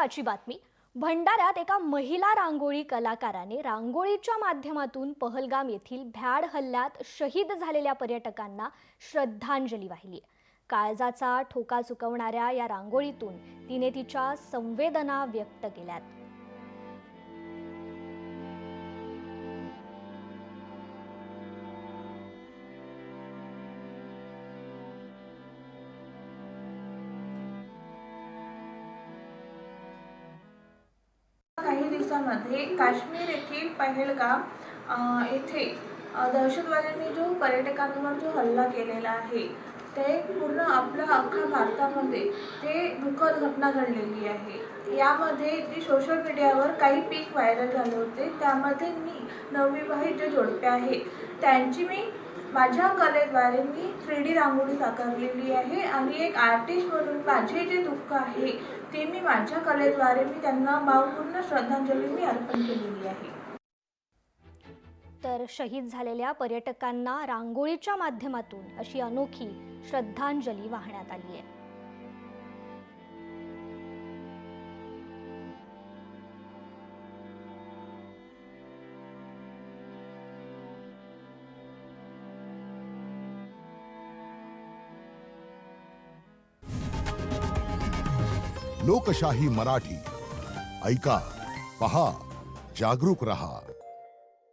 महत्त्वाची बातमी. भंडाऱ्यात एका महिला रांगोळी कलाकाराने रांगोळीच्या माध्यमातून पहलगाम येथील भ्याड हल्ल्यात शहीद झालेल्या पर्यटकांना श्रद्धांजली वाहिली. काळजाचा ठोका चुकवणाऱ्या या रांगोळीतून तिने तिच्या संवेदना व्यक्त केल्यात. काही दिवसांमध्ये काश्मीर येथील पहलगाम येथे दहशतवाद्यांनी जो पर्यटकांवर जो हल्ला केलेला आहे ते पूर्ण आपल्या अख्खा भारतामध्ये ते दुःखद घटना घडलेली आहे. यामध्ये जी सोशल मीडियावर काही पीक व्हायरल झाले होते त्यामध्ये मी नवविवाहित जे जोडपे आहेत त्यांची मी माझ्या कलेद्वारे मी 3D रांगोळी साकारलेली आहे आणि एक आर्टिस्ट म्हणून माझे जे दुःख आहे ते मी माझ्या कलेद्वारे मी त्यांना भावपूर्ण श्रद्धांजली मी अर्पण केलेली आहे. तर शहीद झालेल्या पर्यटकांना रांगोळीच्या माध्यमातून अशी अनोखी श्रद्धांजली वाहण्यात आली आहे. लोकशाही मराठी ऐका, पहा, जागरूक रहा.